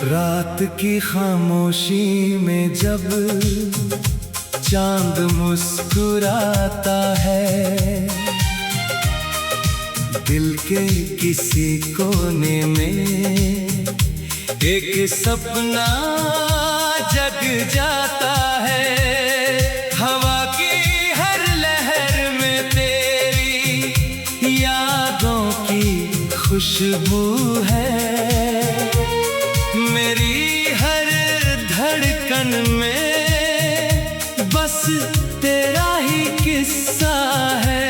रात की खामोशी में जब चांद मुस्कुराता है, दिल के किसी कोने में एक सपना जग जाता है। हवा की हर लहर में तेरी यादों की खुशबू है। मेरी हर धड़कन में बस तेरा ही किस्सा है।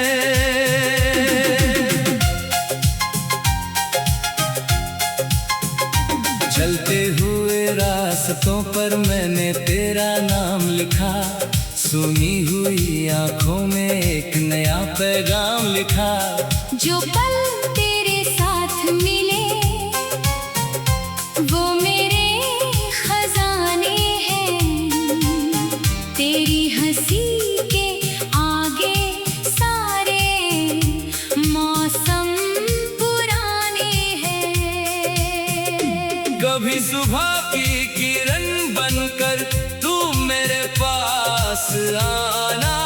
चलते हुए रास्तों पर मैंने तेरा नाम लिखा, सुनी हुई आंखों में एक नया पैगाम लिखा। जो पल तेरे साथ मिले वो मेरे खजाने हैं, तेरी हंसी के आगे सारे मौसम पुराने हैं। कभी सुबह की किरण बनकर तू मेरे पास आना,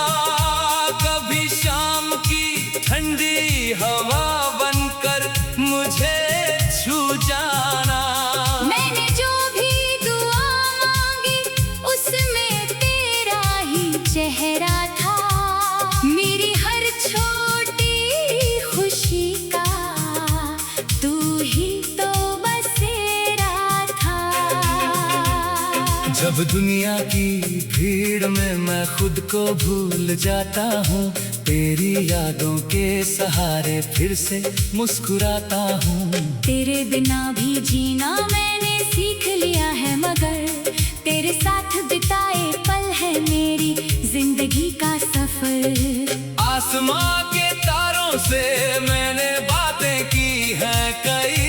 कभी शाम की ठंडी हवा बनकर मुझे छू जाना। मैंने जो भी दुआ मांगी उसमें तेरा ही चेहरा था, मेरी हर छोटी खुशी का तू ही तो बसेरा था। जब दुनिया की भीड़ में मैं खुद को भूल जाता हूँ, तेरी यादों के सहारे फिर से मुस्कुराता हूँ। तेरे बिना भी जीना मैंने सीख लिया है, मगर तेरे साथ बिताए पल है मेरी जिंदगी का सफर। आसमां के तारों से मैंने बातें की हैं कई,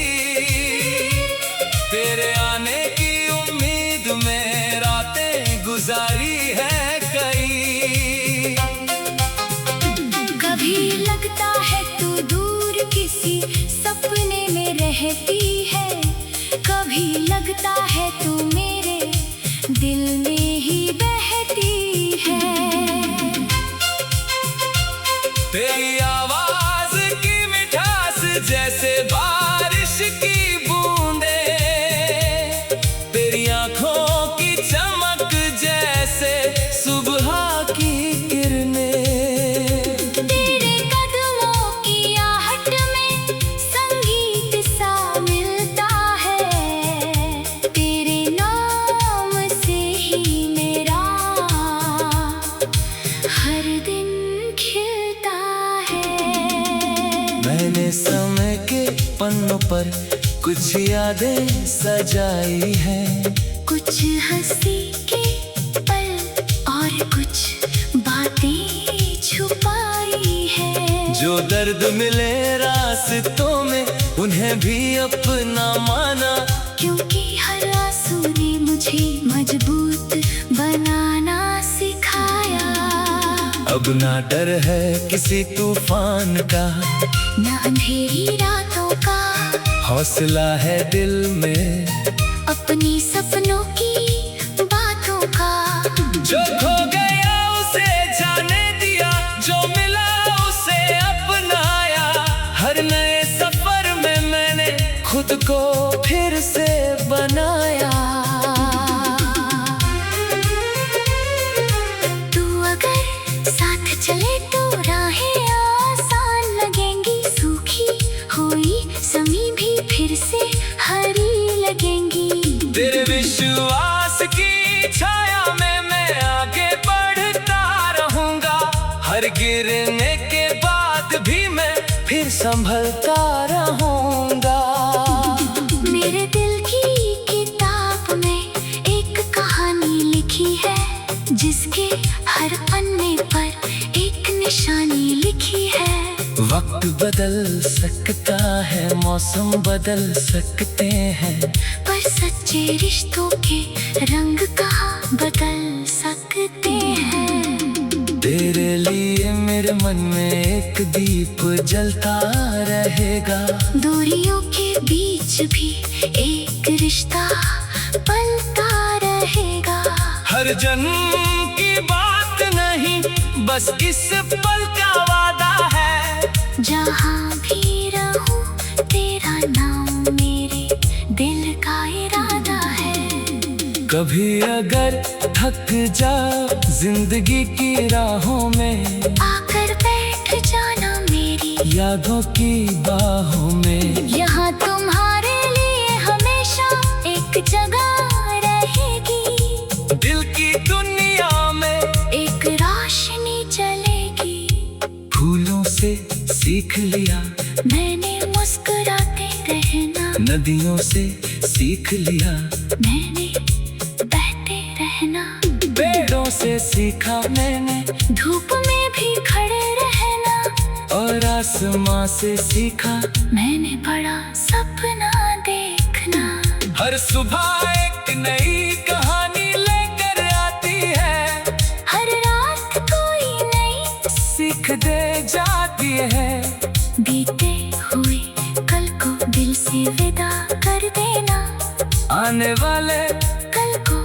तेरे आने की उम्मीद में रातें गुजारी है कई। कभी लगता है तू दूर किसी सपने में रहती है, कभी लगता है तू मेरे दिल में ही बहती है। तेरी आवाज की मिठास जैसे बारिश की बूंदे, तेरी आंखों की चमक जैसे सुबह की किरणें। तेरे कदमों की आहट में संगीत सा मिलता है, तेरे नाम से ही मेरा हर दिन खिलता है। मैंने समय के पन्नों पर कुछ यादें सजाई हैं, कुछ हंसी के पल और कुछ बातें छुपाई है। जो दर्द मिले रास्तों में उन्हें भी अपना माना, क्योंकि हर आंसू ने मुझे मजबूत बनाना सिखाया। अब ना डर है किसी तूफान का, न अंधेरी रातों का, हौसला है दिल में अपनी सपनों की बातों का। जो खो गया उसे जाने दिया, जो मिला उसे अपनाया। हर नए सफर में मैंने खुद को फिर से बनाया। तू अगर साथ चले तो राहें आसान लगेंगी, सूखी हुई ज़मीं भी फिर से हरी लगेंगी। तेरे विश्वास की छाया में मैं आगे बढ़ता रहूंगा, हर गिरने के बाद भी मैं फिर संभलता रहूंगा। मेरे दिल की किताब में एक कहानी लिखी है, जिसके हर पन्ने पर एक निशानी लिखी है। वक्त बदल सकता है, मौसम बदल सकते हैं, पर सच्चे रिश्तों के रंग कहाँ बदल सकते हैं। तेरे लिए मेरे मन में एक दीप जलता रहेगा, दूरियों के बीच भी एक रिश्ता हर जन्म की बात नहीं, बस इस पल का वादा है। जहाँ भी रहूं तेरा नाम मेरे दिल का इरादा है। कभी अगर थक जा जिंदगी की राहों में, आकर बैठ जाना मेरी यादों की बाहों में। यहाँ तुम्हारे लिए हमेशा एक जगह रहेगी। दिल की दुनिया में एक रोशनी चलेगी। फूलों से सीख लिया मैंने मुस्कुराते रहना। नदियों से सीख लिया मैंने बहते रहना। पेड़ों से सीखा मैंने धूप में भी खड़े रहना। और आसमां से सीखा मैंने बड़ा सपना देखना। हर सुबह एक नई कहानी लेकर आती है। हर रात कोई नई सीख दे जाती है। बीते हुए कल को दिल से विदा कर देना। आने वाले कल को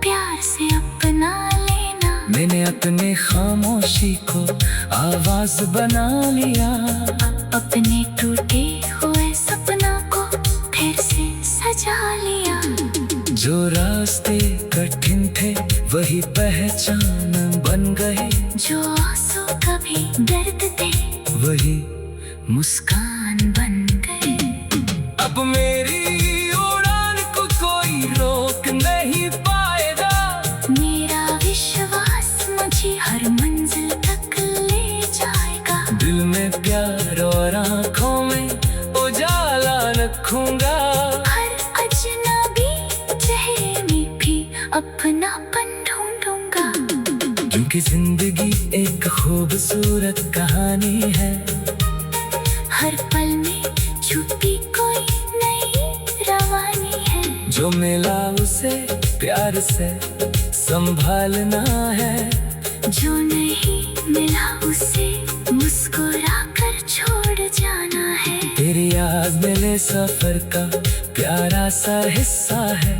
प्यार से अपना लेना। मैंने अपने खामोशी को आवाज बना लिया। अपने टूटे हुए सपना को फिर से सजा लिया। जो रास्ते कठिन थे वही पहचान बन गए। जो आंसू कभी दर्द थे वही मुस्कान बन गए। अब मेरी उड़ान को कोई रोक नहीं पाएगा। मेरा विश्वास मुझे हर मंजिल तक ले जाएगा। दिल में प्यार और आँखों में उजाला रखूंगा। हर अजनबी चेहरे में भी अपनापन ढूंढूंगा। क्योंकि जिंदगी एक खूबसूरत कहानी है। हर पल में छुपी कोई नई रवानी है। जो मिला उसे प्यार से संभालना है। जो नहीं मिला उसे मुस्कुरा कर छोड़ जाना है। तेरी याद मेरे सफर का प्यारा सा हिस्सा है।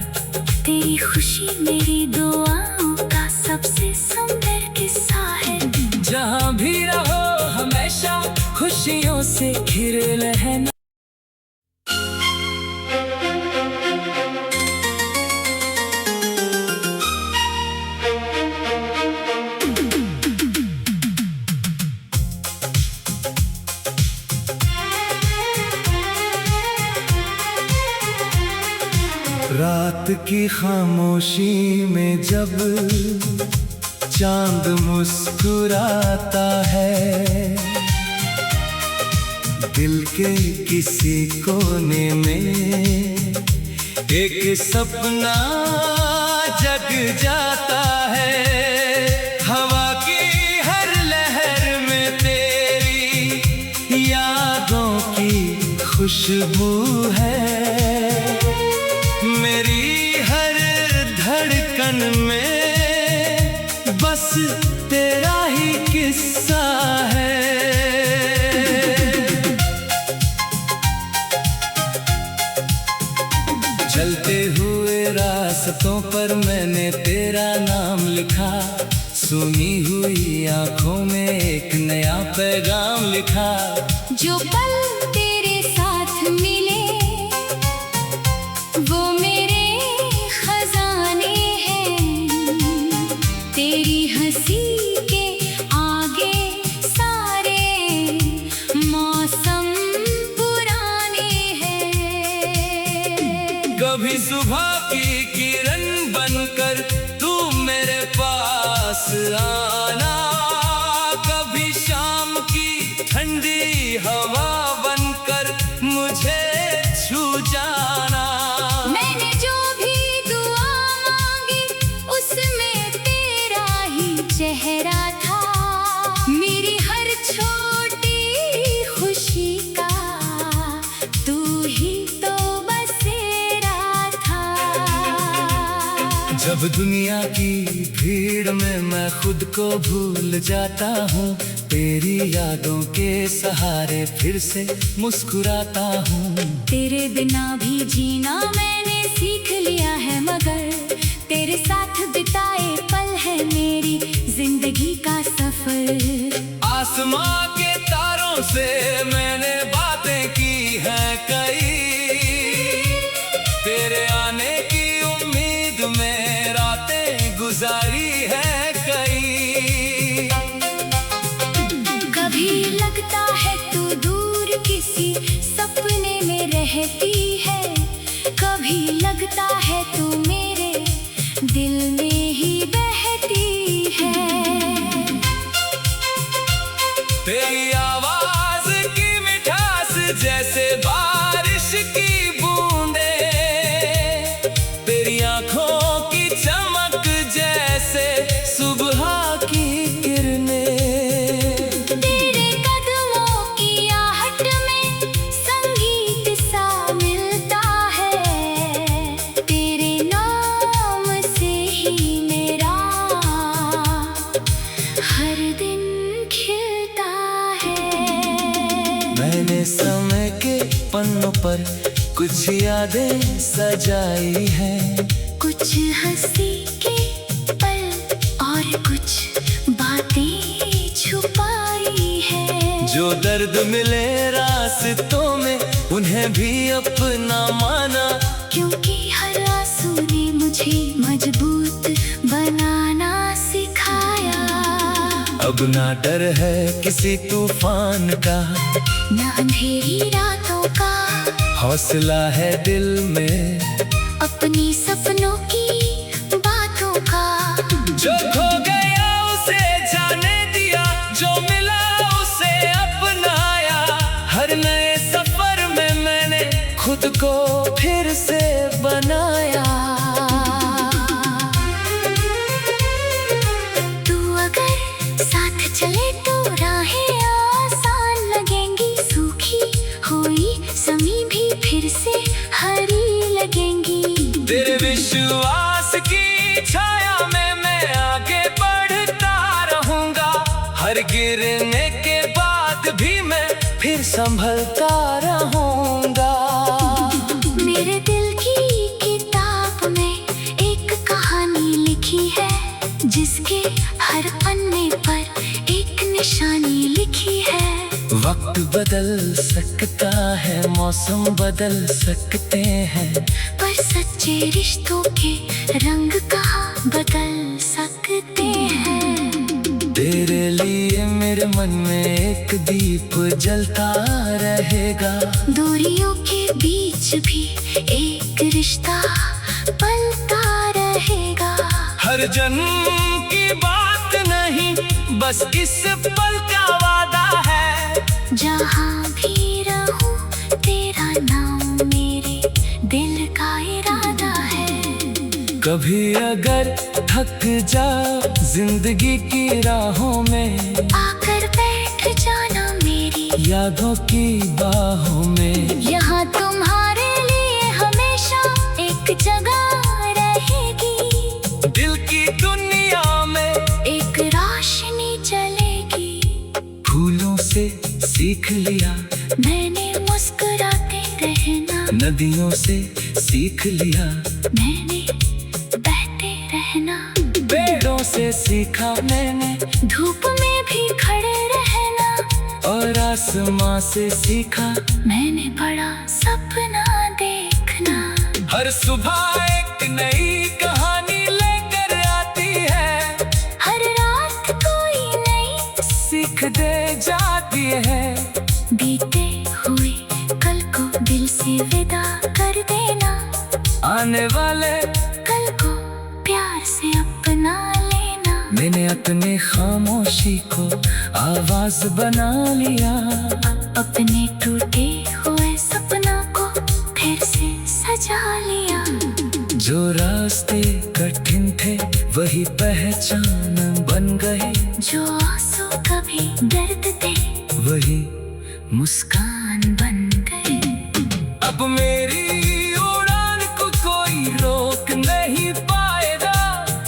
तेरी खुशी मेरी दुआओं का सबसे सुंदर किस्सा है। जहाँ भी रहो हमेशा खुशियों से घिरे रहना। रात की खामोशी में जब चांद मुस्कुराता है, दिल के किसी कोने में एक सपना जग जाता है। हवा की हर लहर में तेरी यादों की खुशबू है। मेरी हर धड़कन में बस तेरा ही किस्सा है। चलते हुए रास्तों पर मैंने तेरा नाम लिखा। सुनी हुई आंखों में एक नया पैगाम लिखा। जो पल तेरे साथ मिले वो मेरे खजाने हैं। तेरी हंसी के आगे सारे मौसम पुराने हैं। कभी सुबह की किरण बनकर तू मेरे पास आना। कभी शाम की ठंडी हवा बनकर मुझे छू जाना। मैंने जो भी दुआ मांगी उसमें तेरा ही चेहरा था। मेरी हर छोटी खुशी का तू ही तो बसेरा था। जब दुनिया की भीड़ में मैं खुद को भूल जाता हूँ, तेरी यादों के सहारे फिर से मुस्कुराता हूँ। तेरे बिना भी जीना मैंने सीख लिया है, मगर तेरे साथ बिताए पल मेरी जिंदगी का सफर। आसमां के तारों से मैंने बातें की हैं कई, तेरे आने की उम्मीद में रातें गुजारी है कई। कभी लगता है तू दूर किसी सपने में रहती है, कभी लगता है तू मेरे दिल में ही बहती है। तेरी आवाज की मिठास जैसे बारिश की बूंदे, तेरी आंखों की चमक जैसे सुबह की किरणें। तेरे कदमों की आहट में संगीत सा मिलता है, तेरे नाम से ही मेरा हर दिन खिलता है। मैंने समय के पन्नों पर कुछ यादें सजाई हैं, कुछ हंसी के पल और कुछ बातें छुपाई है। जो दर्द मिले रास्तों में उन्हें भी अपना माना, क्योंकि हर आंसू ने मुझे मजबूत बनाना सिखाया। अब ना डर है किसी तूफान का, न अंधेरी रातों का, हौसला है दिल में अपनी सपनों की बातों का। जो खो गया उसे जाने दिया, जो मिला उसे अपनाया। हर नए सफर में मैंने खुद को फिर से बनाया। तू अगर साथ चले तो राहें आसान लगेंगी, सूखी हुई ज़मीं भी फिर से हरी लगेंगी। तेरे विश्वास की छाया में मैं आगे बढ़ता रहूंगा, हर गिरने के बाद भी मैं फिर संभलता रहूंगा। मेरे दिल की किताब में एक कहानी लिखी है, जिसके हर पन्ने पर एक निशानी लिखी है। वक्त बदल सकता है, मौसम बदल सकते हैं, पर सच्चे रिश्तों के रंग कहाँ बदल सकते हैं। तेरे लिए मेरे मन में एक दीप जलता रहेगा, दूरियों के बीच भी एक रिश्ता पलता रहेगा। हर जन्म की बात नहीं, बस इस पल का वादा है। जहाँ भी रहूं तेरा नाम मेरे दिल का इरादा है। कभी अगर थक जा जिंदगी की राहों में, आकर बैठ जाना मेरी यादों की बाहों में। यहाँ तुम्हारे लिए हमेशा एक जगह रहेगी, दिल की दुनिया में एक रोशनी जलेगी। फूलों से सीख लिया मैंने मुस्कुराते रहना, नदियों से सीख लिया मैंने बहते रहना। पेड़ों से सीखा मैंने धूप में भी खड़े रहना, और आसमां से सीखा मैंने बड़ा सपना देखना। हर सुबह एक नई कहानी लेकर आती है, हर रात कोई नई सीख दे जाती है। बीते हुए कल को दिल से विदा कर देना, आने वाले कल को प्यार से अपना लेना। मैंने अपने खामोशी को आवाज बना लिया, अपने टूटे हुए सपना को फिर से सजा लिया। जो रास्ते कठिन थे वही पहचान बन गए, जो आंसू कभी दर्द थे वही मुस्कान बन गए। अब मेरी उड़ान को कोई रोक नहीं पाएगा,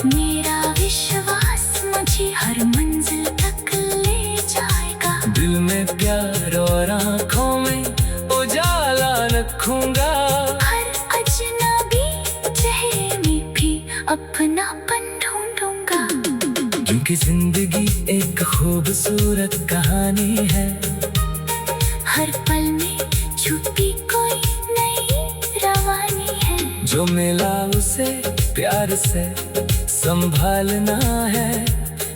मेरा विश्वास मुझे हर मंजिल तक ले जाएगा। दिल में प्यार और आँखों में उजाला रखूंगा। हर अजनबी चेहरे में भी अपनापन ढूंढूंगा। कि जिंदगी एक खूबसूरत कहानी है। हर पल में छुपी कोई नई रवानी है। जो मिला उसे प्यार से संभालना है।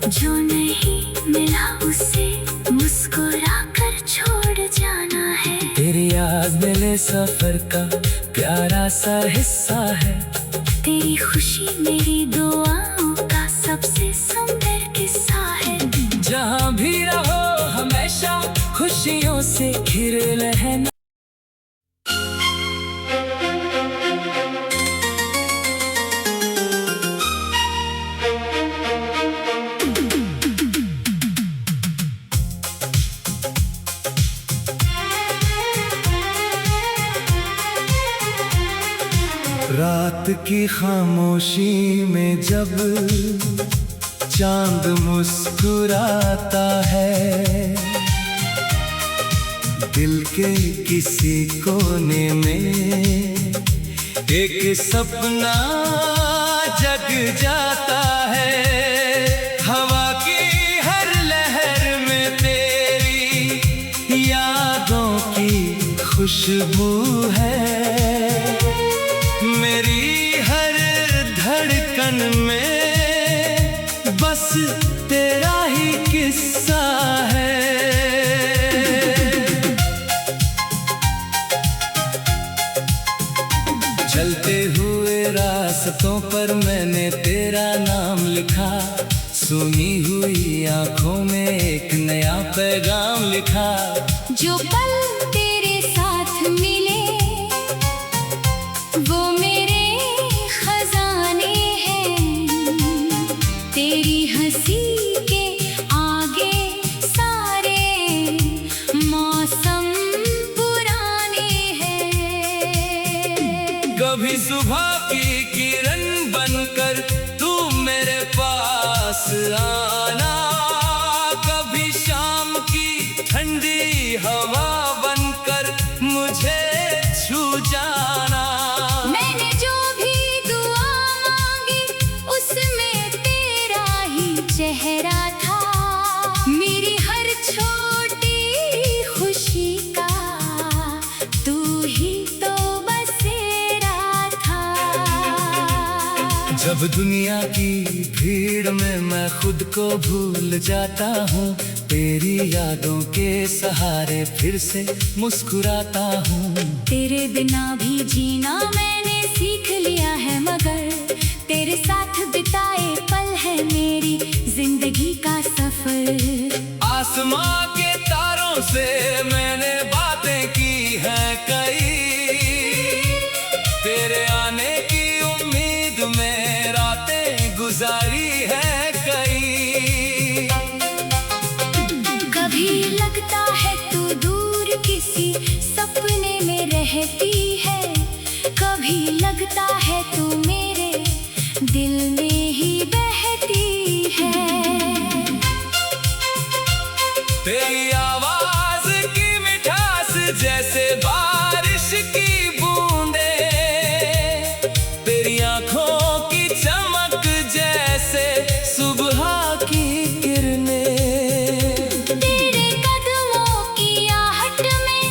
जो नहीं मिला उसे मुस्कुरा कर छोड़ जाना है। तेरी याद मेरे सफर का प्यारा सा हिस्सा है। तेरी खुशी मेरी दुआओं का सबसे सुंदर किस्सा है। जहाँ भी रहो हमेशा खुशियों से घिरे रहना। रात की खामोशी में जब चांद मुस्कुराता है, दिल के किसी कोने में एक सपना जग जाता है। हवा की हर लहर में तेरी यादों की खुशबू है। मेरी हर धड़कन में बस तेरा ही किस्सा है। चलते हुए रास्तों पर मैंने तेरा नाम लिखा। सुनी हुई आंखों में एक नया पैगाम लिखा। जो पल तेरे साथ मिले वो मेरे खजाने हैं। तेरी हंसी के आगे सारे मौसम पुराने हैं। कभी सुबह की किरण बनकर तू मेरे पास आना। कभी शाम की ठंडी हवा बनकर मुझे छू जाना। मैंने जो भी दुआ मांगी उसमें तेरा ही चेहरा था। मेरी हर छोटी खुशी का तू ही तो बसेरा था। जब दुनिया की भीड़ में मैं खुद को भूल जाता हूँ, तेरी यादों के सहारे फिर से मुस्कुराता हूँ। तेरे बिना भी जीना मैंने सीख लिया है, मगर तेरे साथ बिताए पल है मेरी जिंदगी का सफर। आसमां के तारों से मैंने बातें की हैं कई। तेरे आने की उम्मीद में रातें गुजारी है कई। कभी लगता है तू दूर किसी सपने में रहती है। कभी लगता है तू मेरे दिल में ही बहती है। तेरी आवाज की मिठास जैसे बारिश की बूंदे। तेरी आंखों की चमक जैसे सुबह की किरणें। तेरे कदमों की आहट में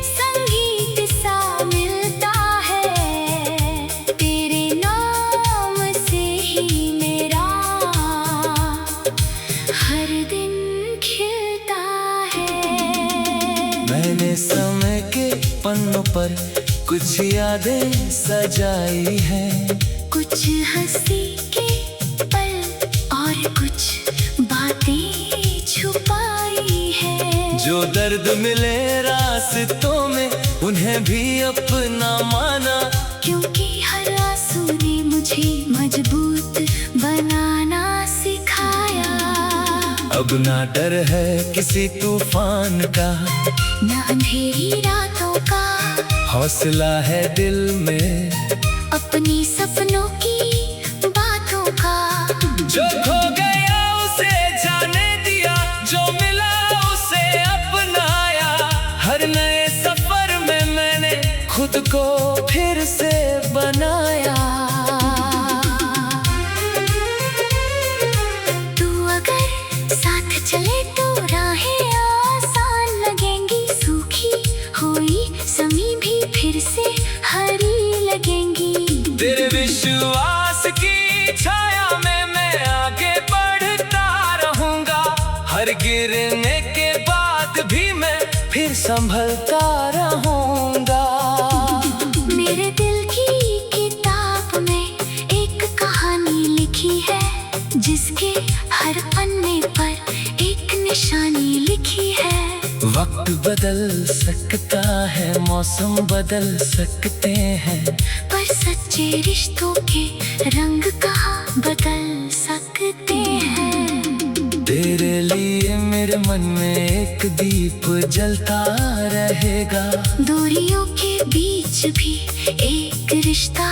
संगीत सा मिलता है। तेरे नाम से ही मेरा हर दिन खिलता है। मैंने समय के पन्नों पर कुछ यादें सजाई हैं। कुछ हंसी के पल और कुछ बातें छुपाई है। जो दर्द मिले रास्तों में उन्हें भी अपना माना। क्योंकि हर आंसू ने मुझे मजबूत बनाना सिखाया। अब ना डर है किसी तूफान का, न अंधेरी रातों का। हौसला है दिल में अपनी सपनों की बातों का। जो खो गया उसे जाने दिया, जो मिला उसे अपनाया। हर नए सफर में मैंने खुद को फिर से बनाया। तू अगर फिर से हरी लगेंगी। तेरे विश्वास की छाया में मैं आगे बढ़ता रहूंगा। हर गिरने के बाद भी मैं फिर संभलता रहूंगा। मेरे दिल की किताब में एक कहानी लिखी है, जिसके हर पन्ने पर एक निशानी लिखी है। वक्त बदल सकता है, मौसम बदल सकते हैं, पर सच्चे रिश्तों के रंग कहाँ बदल सकते हैं। तेरे लिए मेरे मन में एक दीप जलता रहेगा। दूरियों के बीच भी एक रिश्ता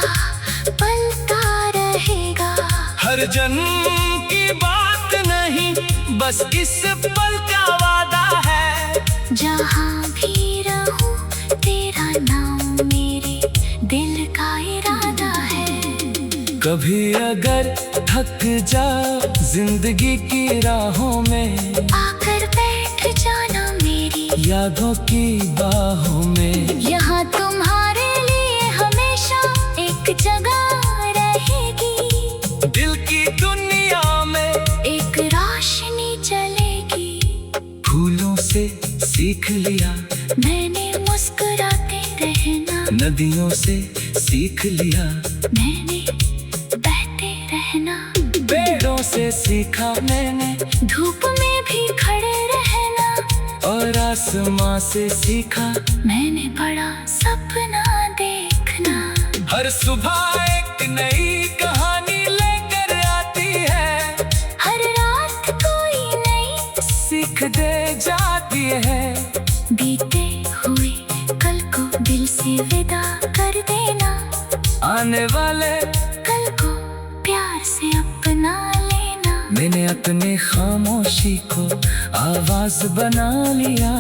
पलता रहेगा। हर जन्म की बात नहीं, बस इस पल का वादा है। जहाँ भी रहूं तेरा नाम मेरे दिल का इरादा है। कभी अगर थक जा जिंदगी की राहों में, आकर बैठ जाना मेरी यादों की बाहों में। यहाँ तुम्हारे लिए हमेशा एक जगह रहेगी। दिल की दुनिया में एक रोशनी जलेगी। फूलों से सीख लिया मैंने मुस्कुराते रहना, नदियों से सीख लिया मैंने बहते रहना। पेड़ों से सीखा मैंने धूप में भी खड़े रहना, और आसमां से सीखा मैंने बड़ा सपना देखना। हर सुबह एक नई कहानी लेकर आती है। हर रात कोई नई सीख दे जाती है। बीते हुए कल को दिल से विदा कर देना। आने वाले कल को प्यार से अपना लेना। मैंने अपने खामोशी को आवाज बना लिया।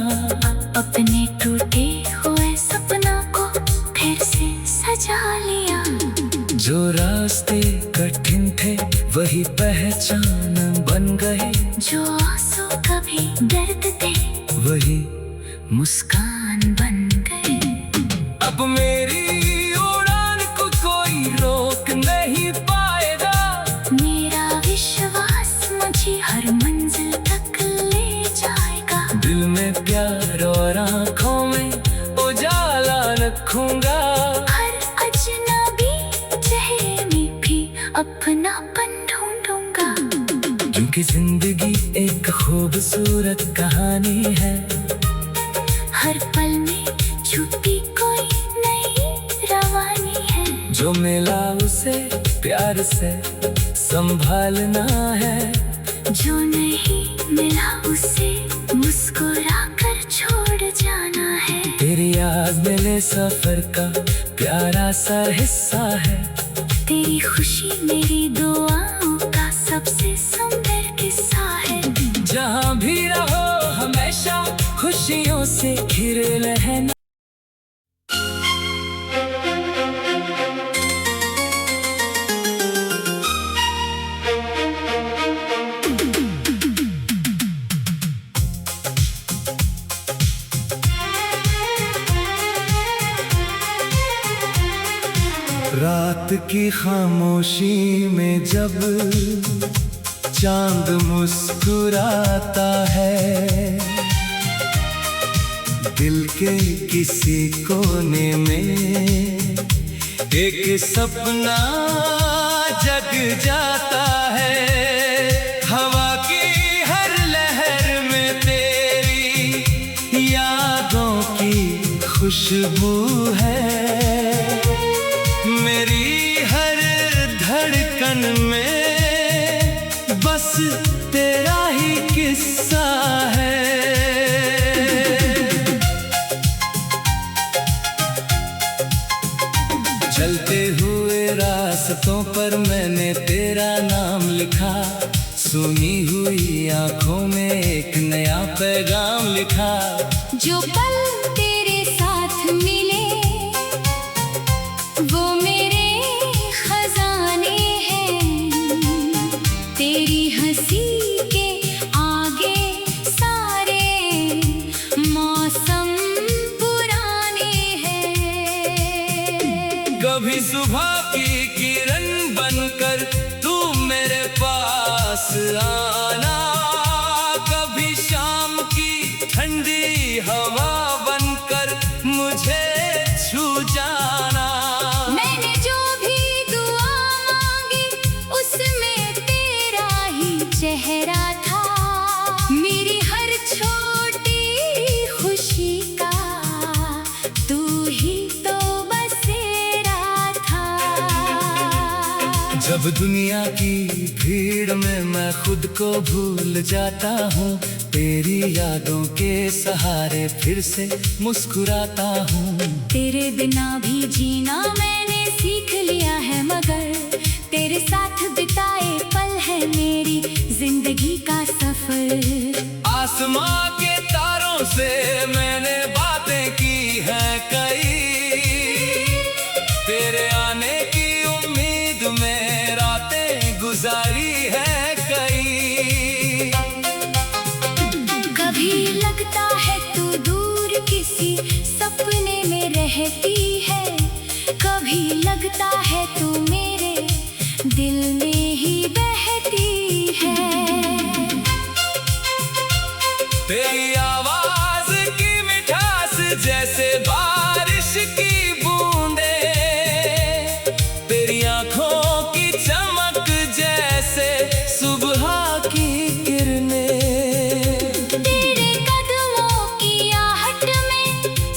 अपने टूटे हुए सपना को फिर से सजा लिया। जो रास्ते कठिन थे वही पहचान बन गए। जो आंसू कभी दर्द थे वही मुस्कान बन गए। अब मेरी उड़ान को कोई रोक नहीं पाएगा। मेरा विश्वास मुझे हर मंजिल तक ले जाएगा। दिल में प्यार और आँखों में उजाला रखूंगा। हर अजनबी चेहरे में भी अपनापन ढूंढूंगा। क्योंकि जिंदगी एक खूबसूरत कहानी है। हर पल में छुपी कोई नई रवानी है। जो मिला उसे प्यार से संभालना है। जो नहीं मिला उसे मुस्कुरा कर छोड़ जाना है। तेरी याद मेरे सफर का प्यारा सा हिस्सा है। तेरी खुशी मेरी दुआओं का सबसे सुंदर किस्सा है। जहाँ भी रहो हमेशा खुशियों से घिरे रहना। रात की खामोशी में जब चांद मुस्कुराता है, दिल के किसी कोने में एक सपना जग जाता है। हवा की हर लहर में तेरी यादों की खुशबू है। मेरी हर धड़कन में बस तेरा ही किस्सा है। चलते हुए रास्तों पर मैंने तेरा नाम लिखा। सुनी हुई आंखों में एक नया पैगाम लिखा। जो पल तेरे साथ मिले वो मेरे खजाने हैं। तेरी हंसी के आगे सारे मौसम पुराने हैं। कभी सुबह की किरण बनकर तू मेरे पास आना, कभी शाम की ठंडी हवा बनकर मुझे छू जाना। मैंने जो भी दुआ मांगी उसमें तेरा ही चेहरा था, मेरी हर छोटी खुशी का तू ही तो बसेरा था। जब दुनिया की भीड़ में मैं खुद को भूल जाता हूँ, तेरी यादों के सहारे फिर से मुस्कुराता हूँ। तेरे बिना भी जीना मैंने सीख लिया है, मगर तेरे साथ बिताए पल है मेरी जिंदगी का सफर। आसमां के तारों से मैंने बातें की हैं कई, तेरे आने की उम्मीद में रातें गुजारी है कई। कभी लगता है तू दूर किसी सपने में रहती है, कभी लगता है तू मेरे दिल में ही बहती है। तेरी आवाज की मिठास जैसे बारिश की बूंदे, तेरी आंखों की चमक जैसे सुबह की किरणें, तेरे कदमों की आहट में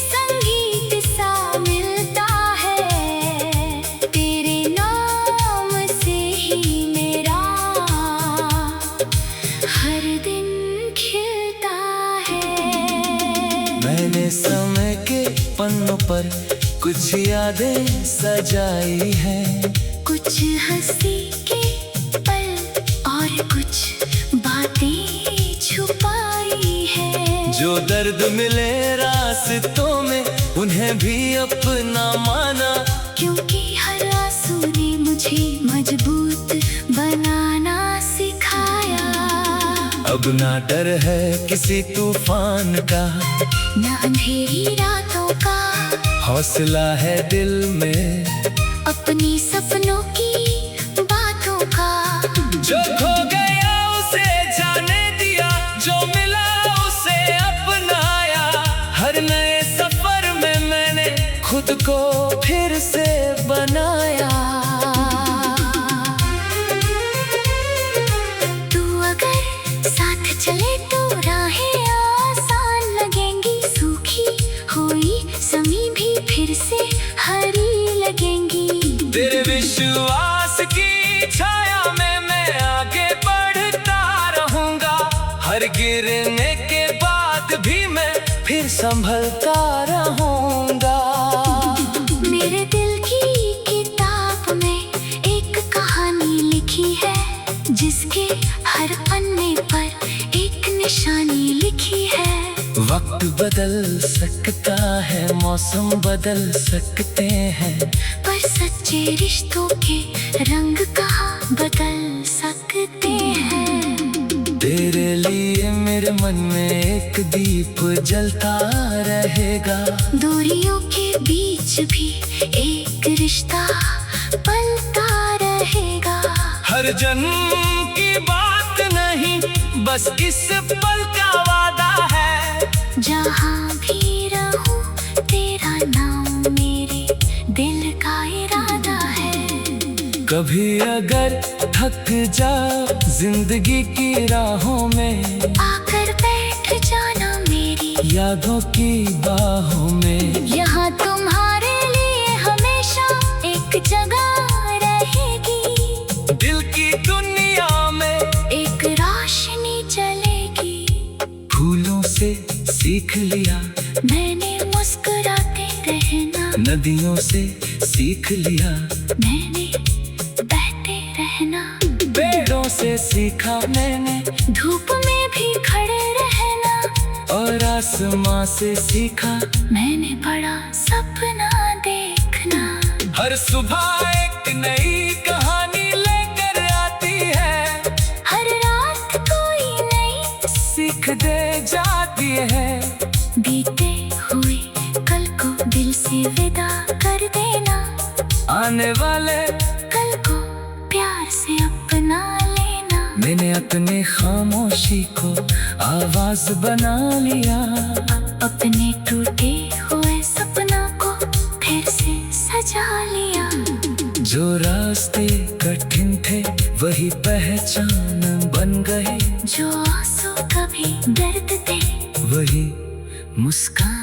संगीत सा मिलता है, तेरे नाम से ही मेरा हर दिन खिलता है। मैंने समय के पन्नों पर कुछ यादें सजाई हैं, कुछ हंसी के पल और कुछ बातें छुपाई है। जो दर्द मिले रास्तों में उन्हें भी अपना माना, क्योंकि हर आंसू ने मुझे मजबूत बनाना सिखाया। अब ना डर है किसी तूफान का, न अंधेरी रातों का, हौसला है दिल में अपनी सपनों की बातों का। जो खो गया उसे जाने दिया, जो मिला उसे अपनाया, हर नए सफर में मैंने खुद को फिर से बनाया। तू अगर साथ चले तो राहें आसान लगेंगी, सूखी हुई ज़मीं भी फिर से हरी लगेंगी। तेरे विश्वास की छाया में मैं आगे बढ़ता रहूंगा, हर गिरने के बाद भी मैं फिर संभलता रहूंगा। मेरे दिल की किताब में एक कहानी लिखी है, जिसके हर पन्ने पर एक निशानी लिखी है। वक्त बदल सकता है, मौसम बदल सकते हैं, पर सच्चे रिश्तों के रंग कहाँ बदल सकते हैं। तेरे लिए मेरे मन में एक दीप जलता रहेगा, दूरियों के बीच भी एक रिश्ता पलता रहेगा। हर जन्म की बात नहीं, बस इस पल का वादा है। जहाँ भी रहूं तेरा नाम मेरे दिल का इरादा है। कभी अगर थक जा जिंदगी की राहों में, आकर बैठ जाना मेरी यादों की बाहों में। यहाँ तुम्हारे लिए हमेशा एक जगह रहेगी, दिल की दुनिया में एक रोशनी चलेगी। फूलों से सीख लिया मैंने मुस्कुराते रहना, नदियों से सीख लिया मैंने बहते रहना। पेड़ों से सीखा मैंने धूप में भी खड़े रहना, और आसमां से सीखा मैंने बड़ा सपना देखना। हर सुबह एक नई कहानी लेकर आती है, हर रात कोई नई सीख दे जाती है। बीते हुए कल को दिल से विदा कर देना, आने वाले कल को प्यार से अपना लेना। मैंने अपने खामोशी को आवाज बना लिया। अपने टूटे हुए सपना को फिर से सजा लिया। जो रास्ते कठिन थे वही पहचान बन गए। जो आंसू कभी दर्द थे वही मुस्कान